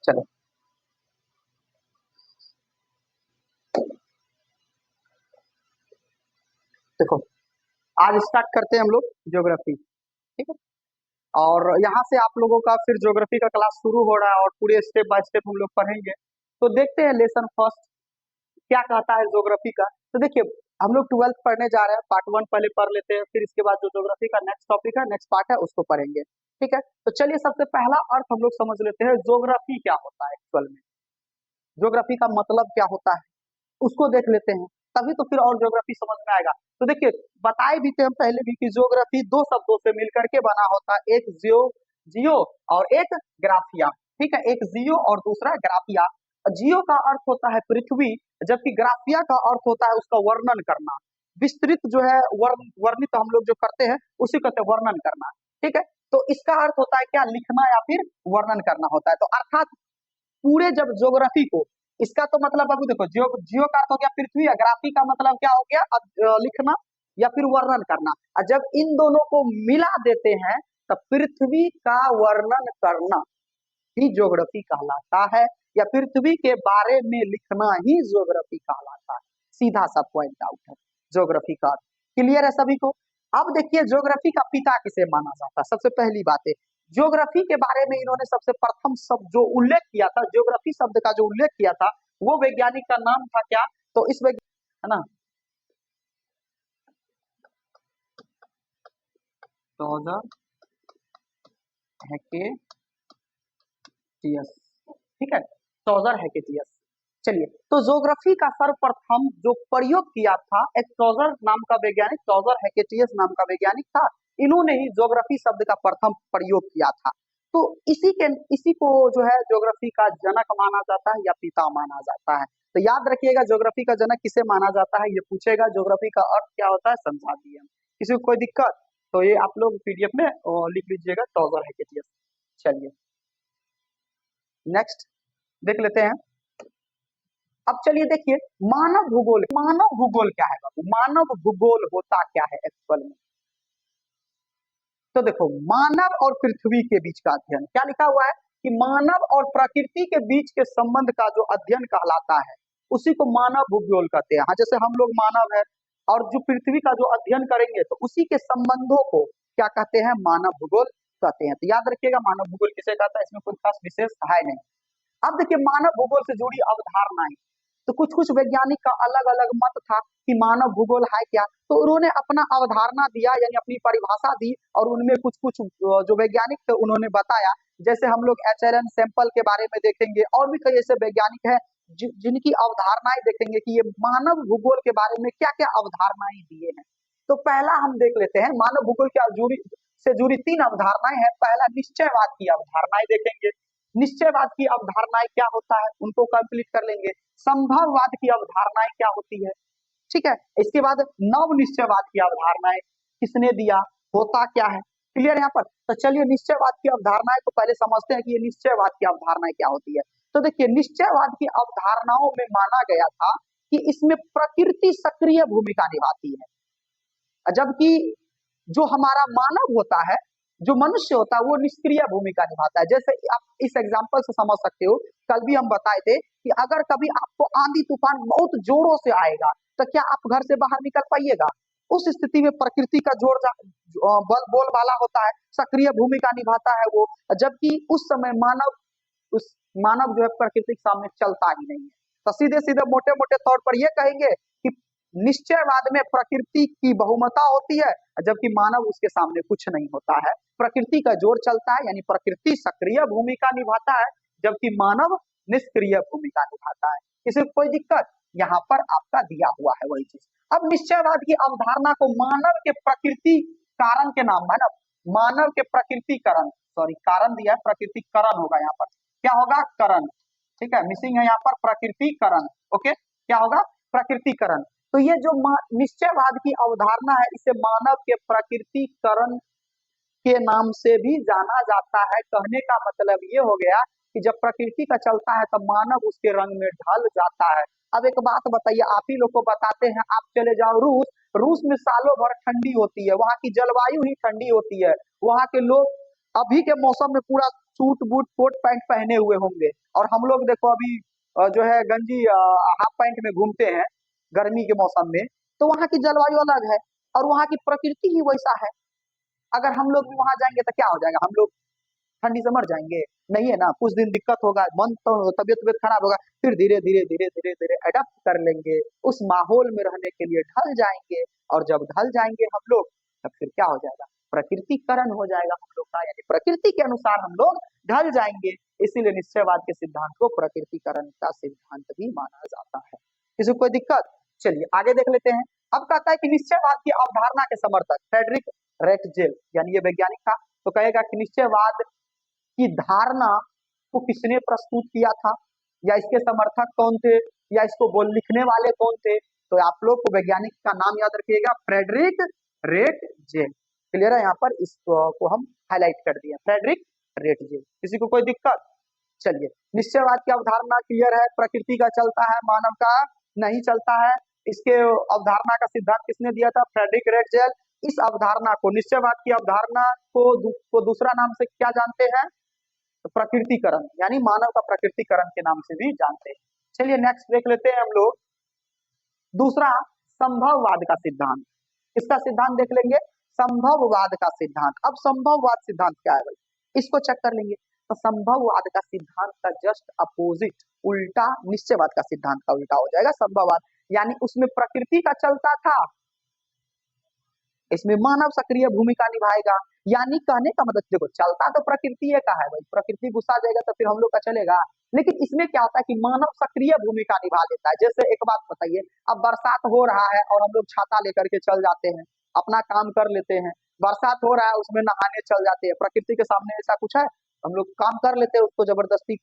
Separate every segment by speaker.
Speaker 1: चलो देखो, आज स्टार्ट करते हैं हम लोग ज्योग्राफी। ठीक है। और यहाँ से आप लोगों का फिर ज्योग्राफी का क्लास शुरू हो रहा है और पूरे स्टेप बाय स्टेप हम लोग पढ़ेंगे। तो देखते हैं लेसन फर्स्ट क्या कहता है ज्योग्राफी का। तो देखिए, हम लोग 12th पढ़ने जा रहे हैं। पार्ट 1 पहले पढ़ लेते हैं, फिर इसके बाद जो ज्योग्राफी का नेक्स्ट टॉपिक है, नेक्स्ट पार्ट है, उसको पढ़ेंगे। ठीक है। तो चलिए, सबसे पहला अर्थ हम लोग समझ लेते हैं, ज्योग्राफी क्या होता है एक्चुअल में। ज्योग्राफी का मतलब क्या होता है उसको देख लेते हैं, तभी तो फिर और ज्योग्राफी समझ में आएगा। तो देखिए, बताए भी थे हम पहले भी कि ज्योग्राफी दो शब्दों से मिलकर के बना होता है, एक जियो और एक ग्राफिया। ठीक है, एक जियो और दूसरा ग्राफिया। जियो का अर्थ होता है पृथ्वी, जबकि ग्राफिया का अर्थ होता है उसका वर्णन करना, विस्तृत जो है वर्णित हम लोग जो करते हैं उसी कहते हैं वर्णन करना। ठीक है। तो इसका अर्थ होता है क्या, लिखना या फिर वर्णन करना होता है। तो अर्थात पूरे जब ज्योग्राफी को, इसका तो मतलब अभी देखो, जियो जियो का अर्थ हो गया पृथ्वी, ग्राफी का मतलब क्या हो गया, लिखना या फिर वर्णन करना। और जब इन दोनों को मिला देते हैं तब पृथ्वी का वर्णन करना ही ज्योग्राफी कहलाता है, या पृथ्वी के बारे में लिखना ही ज्योग्राफी कहलाता है। सीधा सा पॉइंट आउट है ज्योग्राफी का। क्लियर है सभी को। अब देखिए, ज्योग्राफी का पिता किसे माना जाता है। सबसे पहली बात है, ज्योग्राफी के बारे में इन्होंने सबसे प्रथम शब्द जो उल्लेख किया था, ज्योग्राफी शब्द का जो उल्लेख किया था, वो वैज्ञानिक का नाम था क्या, तो इस वैज्ञानिक है ना, टॉजर हैकेटियस। ठीक है, टॉजर हैकेटियस। चलिए, तो ज्योग्राफी का सर्वप्रथम जो प्रयोग किया था, एक टॉजर नाम का वैज्ञानिक, टॉजर हैकेटियस नाम का वैज्ञानिक था। इन्होंने ही ज्योग्राफी शब्द का प्रथम प्रयोग किया था। तो इसी को जो है ज्योग्राफी का जनक माना जाता है या पिता माना जाता है। तो याद रखिएगा, ज्योग्राफी का जनक किसे माना जाता है, ये पूछेगा। ज्योग्राफी का अर्थ क्या होता है समझा दिए हम। किसी को कोई दिक्कत तो ये आप लोग पीडीएफ में लिख लीजिएगा, टॉजर हैकेटियस। चलिए नेक्स्ट देख लेते हैं। अब चलिए देखिए, मानव भूगोल क्या है बाबू, मानव भूगोल होता क्या है एक्चुअल में। तो देखो, मानव और पृथ्वी के बीच का अध्ययन, क्या लिखा हुआ है कि मानव और प्रकृति के बीच के संबंध का जो अध्ययन कहलाता है उसी को मानव भूगोल कहते हैं। हाँ, जैसे हम लोग मानव है और जो पृथ्वी का जो अध्ययन करेंगे तो उसी के संबंधों को क्या कहते हैं, मानव भूगोल कहते हैं। तो याद रखिएगा, मानव भूगोल किसे कहता है, इसमें कोई खास विशेष है नहीं। अब देखिए, मानव भूगोल से जुड़ी अवधारणाएं, तो कुछ कुछ वैज्ञानिक का अलग अलग मत था कि मानव भूगोल है क्या। तो उन्होंने अपना अवधारणा दिया, यानी अपनी परिभाषा दी, और उनमें कुछ कुछ जो वैज्ञानिक थे उन्होंने बताया। जैसे हम लोग एचएलएन सैंपल के बारे में देखेंगे, और भी कई ऐसे वैज्ञानिक हैं जिनकी अवधारणाएं देखेंगे कि ये मानव भूगोल के बारे में क्या क्या अवधारणाएं दिए हैं। तो पहला हम देख लेते हैं, मानव भूगोल से जुड़ी 3 अवधारणाएं हैं। पहला, निश्चयवाद की अवधारणाएं देखेंगे। निश्चयवाद की अवधारणाएं क्या होता है उनको कंप्लीट कर लेंगे। संभववाद की अवधारणाएं क्या होती है, ठीक है। इसके बाद नव निश्चयवाद की अवधारणाएं किसने दिया, होता क्या है। क्लियर यहाँ पर। तो चलिए, निश्चयवाद की अवधारणाएं को पहले समझते हैं कि ये निश्चयवाद की अवधारणाएं क्या होती है। तो देखिए, निश्चयवाद की अवधारणाओं में माना गया था कि इसमें प्रकृति सक्रिय भूमिका निभाती है, जबकि जो हमारा मानव होता है, जो मनुष्य होता है, वो निष्क्रिय भूमिका निभाता है। जैसे आप इस एग्जाम्पल से समझ सकते हो, कल भी हम बताए थे कि अगर कभी आपको आंधी तूफान बहुत जोरों से आएगा तो क्या आप घर से बाहर निकल पाइएगा। उस स्थिति में प्रकृति का बल बोल वाला होता है, सक्रिय भूमिका निभाता है वो, जबकि उस समय उस मानव जो है प्रकृति के सामने चलता ही नहीं है। तो सीधे सीधे मोटे मोटे तौर पर ये कहेंगे कि निश्चयवाद में प्रकृति की बहुमता होती है, जबकि मानव उसके सामने कुछ नहीं होता है। प्रकृति का जोर चलता है, यानी प्रकृति सक्रिय भूमिका निभाता है, जबकि मानव निष्क्रिय भूमिका निभाता है। किसी को कोई दिक्कत, यहाँ पर आपका दिया हुआ है वही चीज। अब निश्चयवाद की अवधारणा को मानव के प्रकृति कारण के नाम है ना, मानव के प्रकृतिकरण, सॉरी कारण दिया है, प्रकृतिकरण होगा यहाँ पर, क्या होगा, करण। ठीक है, मिसिंग है यहाँ पर प्रकृतिकरण। ओके, क्या होगा, प्रकृतिकरण। तो ये जो निश्चयवाद की अवधारणा है, इसे मानव के प्रकृतिकरण के नाम से भी जाना जाता है। कहने का मतलब ये हो गया कि जब प्रकृति का चलता है तब मानव उसके रंग में ढल जाता है। अब एक बात बताइए, आप ही लोग को बताते हैं, आप चले जाओ रूस में सालों भर ठंडी होती है, वहां की जलवायु ही ठंडी होती है, वहां के लोग अभी के मौसम में पूरा सूट बूट कोट पैंट पहने हुए होंगे, और हम लोग देखो अभी जो है गंजी हाफ पैंट में घूमते हैं गर्मी के मौसम में। तो वहाँ की जलवायु अलग है और वहाँ की प्रकृति ही वैसा है। अगर हम लोग भी वहां जाएंगे तो क्या हो जाएगा, हम लोग ठंडी से मर जाएंगे? नहीं है ना, कुछ दिन दिक्कत होगा, मन तो तबियत तबियत खराब होगा, फिर धीरे धीरे धीरे धीरे धीरे अडेप्ट कर लेंगे, उस माहौल में रहने के लिए ढल जाएंगे। और जब ढल जाएंगे हम लोग, तब फिर क्या हो जाएगा, प्रकृतिकरण हो जाएगा हम लोग का, यानी प्रकृति के अनुसार हम लोग ढल जाएंगे। इसीलिए निश्चयवाद के सिद्धांत को प्रकृतिकरण का सिद्धांत भी माना जाता है। किसी को कोई दिक्कत? चलिए आगे देख लेते हैं। अब कहता है कि निश्चयवाद की अवधारणा के समर्थक फ्रेडरिक रेटजेल, यानी ये वैज्ञानिक था, तो कहेगा कि निश्चयवाद की धारणा को किसने प्रस्तुत किया था, या इसके समर्थक कौन थे, या इसको बोल लिखने वाले कौन थे? तो आप लोग को वैज्ञानिक का नाम याद रखिएगा, फ्रेडरिक रेटजेल। क्लियर है? यहाँ पर इसको हम हाईलाइट कर दिए, फ्रेडरिक रेटजेल। किसी को कोई दिक्कत? चलिए, निश्चयवाद की अवधारणा क्लियर है, प्रकृति का चलता है, मानव का नहीं चलता है। इसके अवधारणा का सिद्धांत किसने दिया था? Friedrich Ratzel. इस अवधारणा को, निश्चयवाद की अवधारणा को दूसरा नाम से क्या जानते हैं? तो प्रकृतिकरण, यानी मानव का प्रकृतिकरण के नाम से भी जानते हैं। चलिए नेक्स्ट देख लेते हैं हम लोग दूसरा, संभववाद का सिद्धांत। इसका सिद्धांत देख लेंगे, संभववाद का सिद्धांत। अब संभववाद सिद्धांत क्या है भाई, इसको चेक कर लेंगे। तो संभववाद का सिद्धांत का जस्ट अपोजिट, उल्टा निश्चयवाद का सिद्धांत का उल्टा हो जाएगा संभववाद। यानी उसमें प्रकृति का चलता था, इसमें मानव सक्रिय भूमिका निभाएगा। यानी कहने का मतलब, देखो चलता तो प्रकृति का है भाई, प्रकृति गुस्सा जाएगा तो फिर हम लोग का चलेगा, लेकिन इसमें क्या होता है कि मानव सक्रिय भूमिका निभा देता है। जैसे एक बात बताइए, अब बरसात हो रहा है और हम लोग छाता लेकर के चल जाते हैं, अपना काम कर लेते हैं। बरसात हो रहा है उसमें नहाने चल जाते हैं, प्रकृति के सामने ऐसा कुछ है? हम लोग काम कर लेते हैं, उसको जबरदस्ती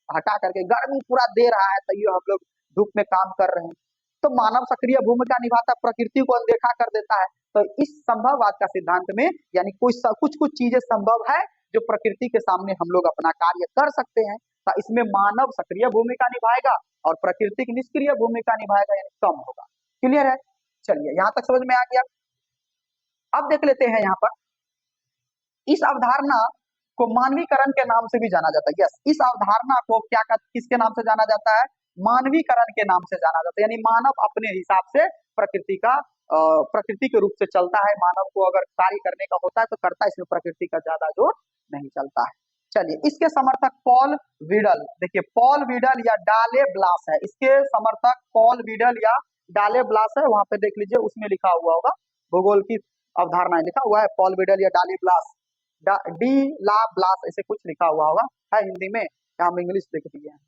Speaker 1: हटा करके, गर्मी पूरा दे रहा है तैयो हम लोग धूप में काम कर रहे हैं। तो मानव सक्रिय भूमिका निभाता, प्रकृति को अनदेखा कर देता है। तो इस संभववाद का सिद्धांत में, यानी कुछ कुछ चीजें संभव है जो प्रकृति के सामने हम लोग अपना कार्य कर सकते हैं, तो इसमें मानव सक्रिय भूमिका निभाएगा और प्रकृति की निष्क्रिय भूमिका निभाएगा, यानी कम होगा। क्लियर है? चलिए यहाँ तक समझ में आ गया। अब देख लेते हैं यहाँ पर, इस अवधारणा को मानवीकरण के नाम से भी जाना जाता है। यस, इस अवधारणा को किसके नाम से जाना जाता है? मानवीकरण के नाम से जाना जाता है। यानी मानव अपने हिसाब से प्रकृति के रूप से चलता है। मानव को अगर कार्य करने का होता है तो करता है, इसमें प्रकृति का ज्यादा जोर नहीं चलता है। चलिए, इसके समर्थक पॉल वीडल, देखिए पॉल वीडल या डाले ब्लास है, इसके समर्थक पॉल वीडल या डाले ब्लास है। वहां पे देख लीजिए, उसमें लिखा हुआ होगा, भूगोल की अवधारणाएं लिखा हुआ है, पॉल वीडल या डाले ब्लास, डी ला ब्लास, ऐसे कुछ लिखा हुआ होगा, है हिंदी में, या हम इंग्लिश लिख दिए हैं।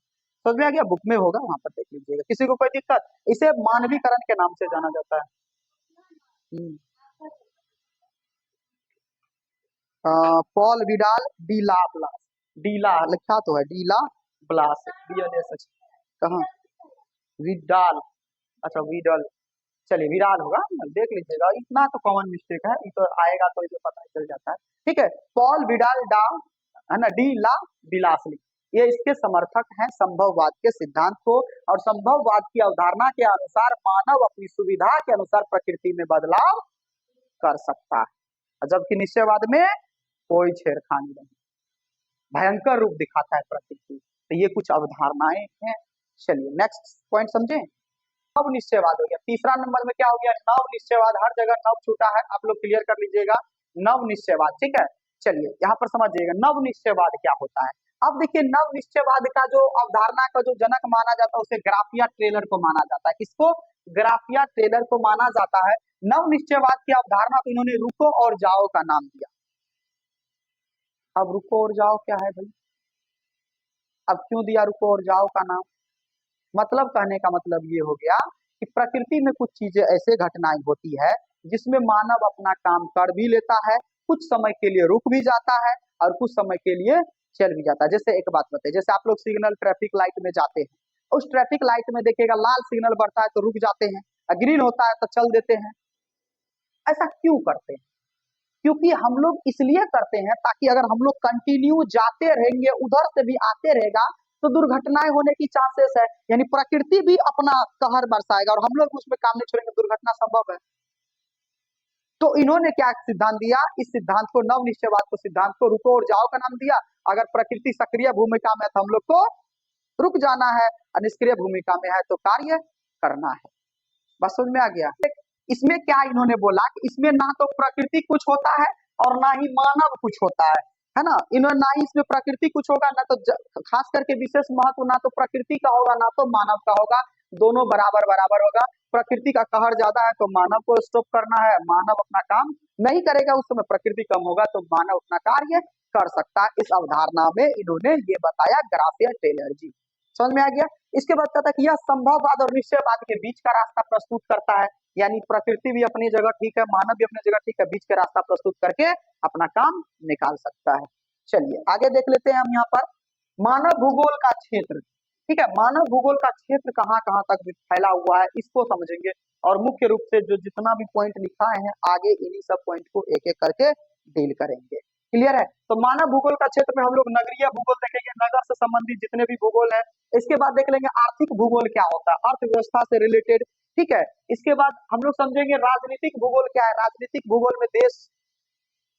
Speaker 1: समझ में आ गया? बुक में होगा, वहां पर देख लीजिएगा। किसी को कोई दिक्कत? इसे मानवीकरण के नाम से जाना जाता है। पॉल विडाल डीला ब्लास, डीला लिखा तो है, डीला ब्लास, DLS, कहाँ? विडाल, अच्छा विडल, चलिए विराल होगा, देख लीजिएगा, इतना तो कॉमन मिस्टेक है, ये तो आएगा तो इसे पता चल जाता है। ठीक है, पॉल विडाल डा, है ना, डी ला बिलासली, ये इसके समर्थक हैं संभववाद के सिद्धांत को। और संभववाद की अवधारणा के अनुसार मानव अपनी सुविधा के अनुसार प्रकृति में बदलाव कर सकता है, जबकि निश्चयवाद में कोई छेड़खानी नहीं, भयंकर रूप दिखाता है प्रकृति। तो ये कुछ अवधारणाएं हैं। चलिए नेक्स्ट पॉइंट समझें। नव निश्चयवाद हो गया, तीसरा नंबर में क्या हो गया? नव निश्चयवाद। हर जगह नव छूटा है, आप लोग क्लियर कर लीजिएगा, नव निश्चयवाद। ठीक है, चलिए यहाँ पर समझिएगा नव निश्चयवाद क्या होता है। अब देखिए, नव निश्चयवाद का जो अवधारणा का जो जनक माना जाता है उसे ग्राफिया टेलर को माना जाता है। किसको? ग्राफिया टेलर को माना जाता है। नव निश्चयवाद की अवधारणा को इन्होंने रुको और जाओ का नाम दिया। अब रुको और जाओ क्या है भाई? अब क्यों दिया रुको और जाओ का नाम? मतलब कहने का मतलब ये हो गया कि प्रकृति में कुछ चीजें ऐसे घटनाएं होती है जिसमें मानव अपना काम कर भी लेता है, कुछ समय के लिए रुक भी जाता है और कुछ समय के लिए चल भी जाता है। जैसे एक बात बताइए, जैसे आप लोग सिग्नल ट्रैफिक लाइट में जाते हैं, उस ट्रैफिक लाइट में देखिएगा लाल सिग्नल बढ़ता है तो रुक जाते हैं, ग्रीन होता है तो चल देते हैं। ऐसा क्यों करते हैं? क्योंकि हम लोग इसलिए करते हैं ताकि अगर हम लोग कंटिन्यू जाते रहेंगे, उधर से भी आते रहेगा तो दुर्घटनाएं होने की चांसेस है, यानी प्रकृति भी अपना कहर बरसाएगा और हम लोग उसमें काम नहीं छोड़ेंगे, दुर्घटना संभव है। तो इन्होंने क्या सिद्धांत दिया, इस सिद्धांत को नव निश्चयवाद को सिद्धांत को रुको और जाओ का नाम दिया। अगर प्रकृति सक्रिय भूमिका में है तो हम लोग को रुक जाना है, और निष्क्रिय भूमिका में है तो कार्य करना है। बस समझ में आ गया। इसमें क्या इन्होंने बोला कि इसमें ना तो प्रकृति कुछ होता है और ना ही मानव कुछ होता है ना। इन्होंने ना ही इसमें प्रकृति कुछ होगा, ना तो खास करके विशेष महत्व ना तो प्रकृति का होगा ना तो मानव का होगा, दोनों बराबर बराबर होगा। प्रकृति का कहर ज्यादा है तो मानव को स्टॉप करना है, मानव अपना काम नहीं करेगा उस समय, प्रकृति कम होगा तो मानव अपना कार्य कर सकता है। इस अवधारणा में इन्होंने ये बताया ग्राफिया टेलर जी। समझ में आ गया। इसके बाद कहता है कि यह संभववाद और निश्चयवाद के बीच का रास्ता प्रस्तुत करता है, यानी प्रकृति भी अपनी जगह ठीक है, मानव भी अपनी जगह ठीक है, बीच का रास्ता प्रस्तुत करके अपना काम निकाल सकता है। चलिए आगे देख लेते हैं हम यहाँ पर मानव भूगोल का क्षेत्र। ठीक है, मानव भूगोल का क्षेत्र कहाँ कहाँ तक फैला हुआ है इसको समझेंगे, और मुख्य रूप से जो जितना भी पॉइंट लिखा है आगे इन्हीं सब पॉइंट को एक एक करके डील करेंगे। क्लियर है। तो मानव भूगोल का क्षेत्र में हम लोग नगरीय भूगोल देखेंगे, नगर से संबंधित जितने भी भूगोल है। इसके बाद देख लेंगे आर्थिक भूगोल क्या होता है, अर्थव्यवस्था से रिलेटेड। ठीक है, इसके बाद हम लोग समझेंगे राजनीतिक भूगोल क्या है, राजनीतिक भूगोल में देश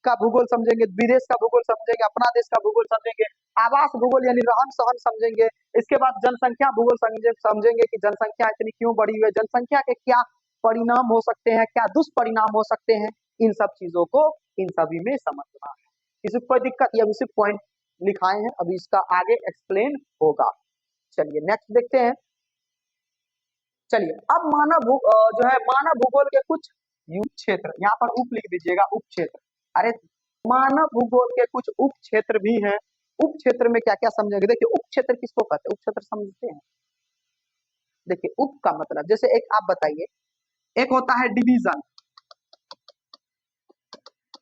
Speaker 1: का भूगोल समझेंगे, विदेश का भूगोल समझेंगे, अपना देश का भूगोल समझेंगे, आवास भूगोल यानी रहन सहन समझेंगे। इसके बाद जनसंख्या भूगोल समझेंगे कि जनसंख्या इतनी क्यों बढ़ी हुई है, जनसंख्या के क्या परिणाम हो सकते हैं, क्या दुष्परिणाम हो सकते हैं, इन सब चीजों को इन सभी में समझना है। किसी कोई दिक्कत, ये अभी सिर्फ पॉइंट लिखाए हैं, अभी इसका आगे एक्सप्लेन होगा। चलिए नेक्स्ट देखते हैं। चलिए अब जो है मानव भूगोल के कुछ उप क्षेत्र, यहाँ पर उप लिख दीजिएगा, उप क्षेत्र। अरे मानव भूगोल के कुछ उप क्षेत्र भी हैं। उप क्षेत्र में क्या क्या समझेंगे, देखिए उप क्षेत्र किसको कहते हैं, उप क्षेत्र समझते हैं। देखिए उप का मतलब, जैसे एक आप बताइए, एक होता है डिवीजन,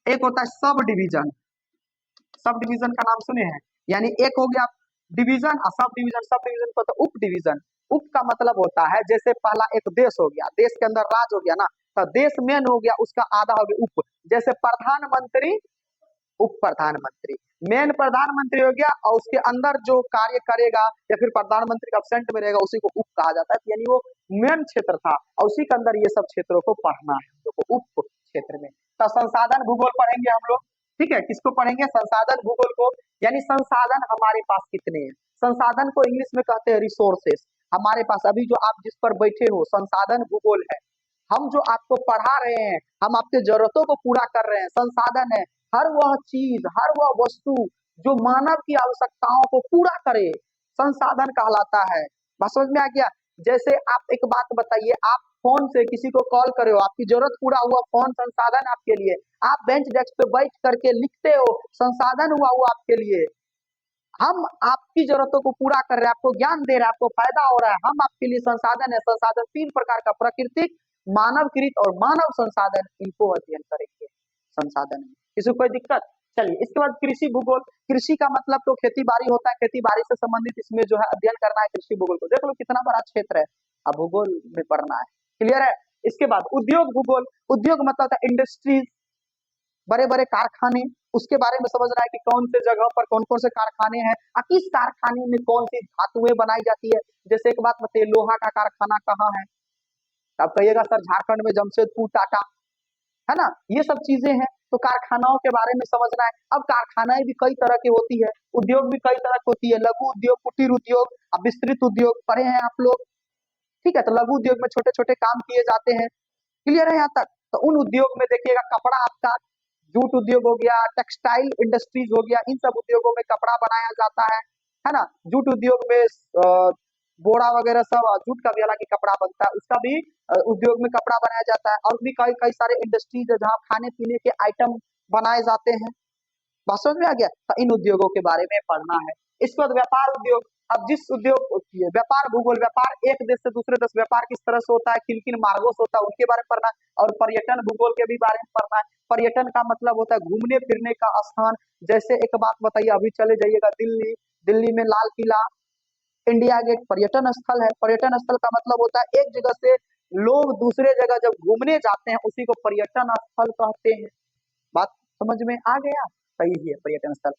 Speaker 1: एक होता है सब डिवीजन। सब डिवीजन का नाम सुने हैं, यानी एक हो गया डिवीजन और सब डिवीजन। सब डिवीजन को तो उप डिवीजन। उप का मतलब होता है जैसे पहला एक देश हो गया, देश के अंदर राज हो गया ना, तो देश मेन हो गया, उसका आधा हो गया उप। जैसे प्रधानमंत्री, उप प्रधानमंत्री, मेन प्रधानमंत्री हो गया और उसके अंदर जो कार्य करेगा या फिर प्रधानमंत्री का एब्सेंट में रहेगा उसी को उप कहा जाता है। यानी वो मेन क्षेत्र था और उसी के अंदर ये सब क्षेत्रों को पढ़ना है हम लोग को उप क्षेत्र में। तो संसाधन भूगोल पढ़ेंगे हम लोग। ठीक है, किसको पढ़ेंगे, संसाधन भूगोल को, यानी संसाधन हमारे पास कितने हैं। संसाधन को इंग्लिश में कहते हैं रिसोर्सेस। हमारे पास अभी जो आप जिस पर बैठे हो संसाधन भूगोल है। हम जो आपको पढ़ा रहे हैं, हम आपके जरूरतों को पूरा कर रहे हैं, संसाधन है। हर वह चीज, हर वह वस्तु जो मानव की आवश्यकताओं को पूरा करे, संसाधन कहलाता है। बात समझ में आ गया। जैसे आप एक बात बताइए, आप फोन से किसी को कॉल करे हो, आपकी जरूरत पूरा हुआ, फोन संसाधन आपके लिए। आप बेंच डेस्क पे बैठ करके लिखते हो, संसाधन हुआ वो आपके लिए। हम आपकी जरूरतों को पूरा कर रहे हैं, आपको ज्ञान दे रहे हैं, आपको फायदा हो रहा है, हम आपके लिए संसाधन है। संसाधन तीन प्रकार का, प्राकृतिक, मानवकृत और मानव संसाधन, इनको अध्ययन करेंगे संसाधन में। किसी को कोई दिक्कत। चलिए इसके बाद कृषि भूगोल। कृषि का मतलब तो खेती बाड़ी होता है, खेती बाड़ी से संबंधित इसमें जो है अध्ययन करना है कृषि भूगोल को। देख लो कितना बड़ा क्षेत्र है, अब भूगोल में पढ़ना है। क्लियर है। इसके बाद उद्योग भूगोल। उद्योग मतलब होता है इंडस्ट्रीज, बड़े बड़े कारखाने, उसके बारे में समझ रहा है कि कौन से जगह पर कौन कौन से कारखाने हैं, किस कारखाने में कौन सी धातुएं बनाई जाती है। जैसे एक बात बताइए, लोहा का कारखाना कहाँ है, आप कहिएगा सर झारखंड में जमशेदपुर, टाटा, है ना, ये सब चीजें हैं। तो कारखानाओं के बारे में समझना है। अब कारखानाएं भी कई तरह की होती है, उद्योग भी कई तरह की होती है, लघु उद्योग, कुटीर उद्योग, अब विस्तृत उद्योग पढ़े हैं आप लोग। ठीक है, तो लघु उद्योग में छोटे छोटे काम किए जाते हैं। क्लियर है यहाँ तक। तो उन उद्योग में देखिएगा कपड़ा, आपका जूट उद्योग हो गया, टेक्सटाइल इंडस्ट्रीज हो गया, इन सब उद्योगों में कपड़ा बनाया जाता है ना। जूट उद्योग में बोरा वगैरह सब, जूट का भी हालांकि कपड़ा बनता है, उसका भी उद्योग में कपड़ा बनाया जाता है। और भी कई कई सारे इंडस्ट्रीज है जहाँ खाने पीने के आइटम बनाए जाते हैं। बात समझ में आ गया। तो इन उद्योगों के बारे में पढ़ना है। इसके बाद व्यापार उद्योग। अब जिस उद्योग, व्यापार भूगोल, व्यापार एक देश से दूसरे देश व्यापार किस तरह से होता है, किन किन मार्गों से होता है, उनके बारे में पढ़ना है। और पर्यटन भूगोल के भी बारे में पढ़ना है। पर्यटन का मतलब होता है घूमने फिरने का स्थान। जैसे एक बात बताइए, अभी चले जाइएगा दिल्ली, दिल्ली में लाल किला, इंडिया गेट पर्यटन स्थल है। पर्यटन स्थल का मतलब होता है एक जगह से लोग दूसरे जगह जब घूमने जाते हैं उसी को पर्यटन स्थल कहते हैं। बात समझ में आ गया। सही है, पर्यटन स्थल।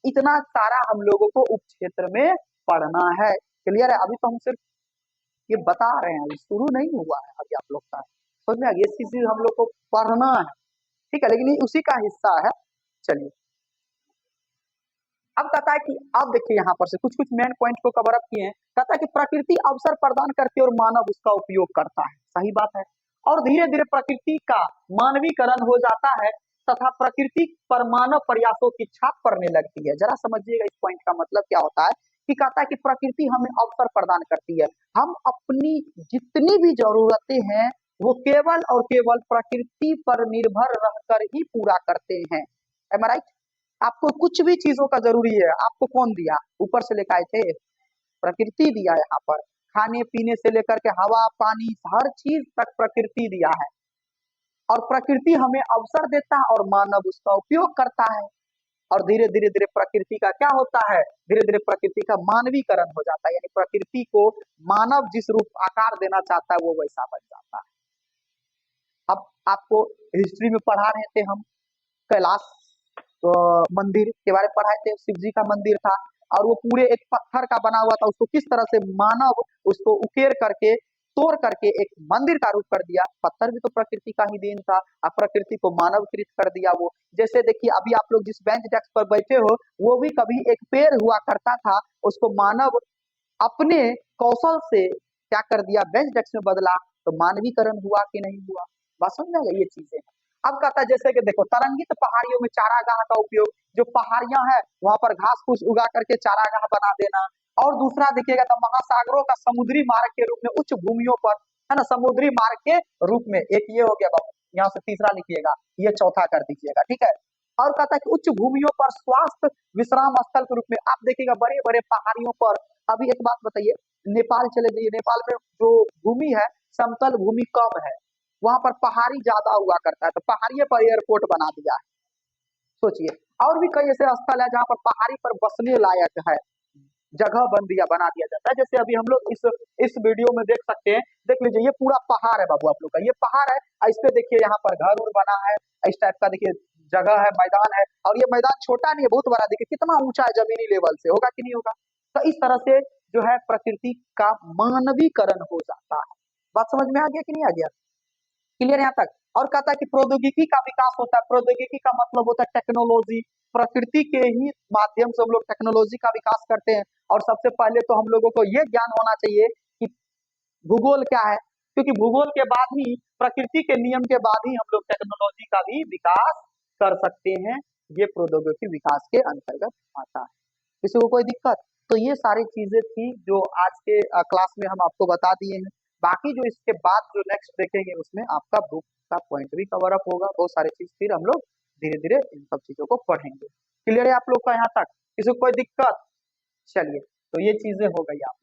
Speaker 1: इतना सारा हम लोगों को उप क्षेत्र में पढ़ना है। क्लियर है। अभी तो हम सिर्फ ये बता रहे हैं, अभी शुरू नहीं हुआ है अभी आप लोग का। समझ में आ गया, ये चीज हम लोग को पढ़ना है। ठीक है, लेकिन ये उसी का हिस्सा है। चलिए अब कहता है कि अब देखिए यहाँ पर से कुछ कुछ मेन पॉइंट को कवर अप किए हैं। कहता है कि प्रकृति अवसर प्रदान करती है और मानव उसका उपयोग करता है, सही बात है। और धीरे धीरे प्रकृति का मानवीकरण हो जाता है तथा प्रकृति पर मानव प्रयासों की छाप पड़ने लगती है। जरा समझिएगा इस पॉइंट का मतलब क्या होता है कि कहता है कि प्रकृति हमें अवसर प्रदान करती है, हम अपनी जितनी भी जरूरतें हैं वो केवल और केवल प्रकृति पर निर्भर रहकर ही पूरा करते हैं। एम आई राइट? आपको कुछ भी चीजों का जरूरी है, आपको कौन दिया? ऊपर से लेकर आए थे, प्रकृति दिया। यहाँ पर खाने पीने से लेकर के हवा पानी हर चीज तक प्रकृति दिया है, और प्रकृति हमें अवसर देता है और मानव उसका उपयोग करता है। और धीरे धीरे धीरे प्रकृति का क्या होता है, धीरे धीरे प्रकृति का मानवीकरण हो जाता है, यानी प्रकृति को मानव जिस रूप आकार देना चाहता है वो वैसा बन जाता है। अब आपको हिस्ट्री में पढ़ा रहे थे हम, कैलाश मंदिर के बारे में पढ़ाए थे। शिव जी का मंदिर था और वो पूरे एक पत्थर का बना हुआ था, उसको किस तरह से मानव उसको उकेर करके तोड़ करके एक मंदिर का रूप कर दिया। पत्थर भी तो प्रकृति का ही देन था, अब प्रकृति को मानवकृत कर दिया। वो जैसे देखिए अभी आप लोग जिस बेंच डेस्क पर बैठे हो वो भी कभी एक पेड़ हुआ करता था, उसको मानव अपने कौशल से क्या कर दिया, बेंच डेस्क में बदला। तो मानवीकरण हुआ कि नहीं हुआ? बात समझ में आ गई ये चीजें। अब कहता है जैसे कि देखो तरंगित पहाड़ियों में चारागाह का उपयोग, जो पहाड़ियां हैं वहां पर घास फूस उगा करके चारागाह बना देना। और दूसरा देखिएगा तो महासागरों का समुद्री मार्ग के रूप में उच्च भूमियों पर, है ना, समुद्री मार्ग के रूप में। एक ये हो गया बाबू, यहाँ से तीसरा लिखिएगा, ये चौथा कर दीजिएगा, ठीक है। और कहता है कि उच्च भूमियों पर स्वास्थ्य विश्राम स्थल के रूप में। आप देखिएगा बड़े बड़े पहाड़ियों पर, अभी एक बात बताइए, नेपाल चले जाइए, नेपाल में जो भूमि है समतल भूमि कम है, वहां पर पहाड़ी ज्यादा हुआ करता है, तो पहाड़ियों पर एयरपोर्ट बना दिया है। सोचिए, और भी कई ऐसे स्थल है जहाँ पर पहाड़ी पर बसने लायक है, जगह बना दिया जाता है। जैसे अभी हम लोग इस वीडियो में देख सकते हैं, देख लीजिए ये पूरा पहाड़ है बाबू आप लोग का, ये पहाड़ है, और इस पे देखिए यहाँ पर घर उर बना है, इस टाइप का देखिए जगह है, मैदान है। और ये मैदान छोटा नहीं है, बहुत बड़ा, देखिए कितना ऊंचा है जमीनी लेवल से, होगा कि नहीं होगा? तो इस तरह से जो है प्रकृति का मानवीकरण हो जाता है। बात समझ में आ गया कि नहीं आ गया? क्लियर यहाँ तक? और कहता है कि प्रौद्योगिकी का विकास होता है। प्रौद्योगिकी का मतलब होता है टेक्नोलॉजी, प्रकृति के ही माध्यम से हम लोग टेक्नोलॉजी का विकास करते हैं। और सबसे पहले तो हम लोगों को ये ज्ञान होना चाहिए कि भूगोल क्या है, क्योंकि भूगोल के बाद ही, प्रकृति के नियम के बाद ही हम लोग टेक्नोलॉजी का भी विकास कर सकते हैं। ये प्रौद्योगिकी विकास के अंतर्गत आता है। किसी को कोई दिक्कत? तो ये सारी चीजें थी जो आज के क्लास में हम आपको बता दिए हैं। बाकी जो इसके बाद जो नेक्स्ट देखेंगे उसमें आपका बुक का पॉइंट भी कवर अप होगा, बहुत सारी चीज फिर हम लोग धीरे धीरे इन सब चीजों को पढ़ेंगे। क्लियर है आप लोग का यहाँ तक? किसी को कोई दिक्कत? चलिए, तो ये चीजें हो गई आप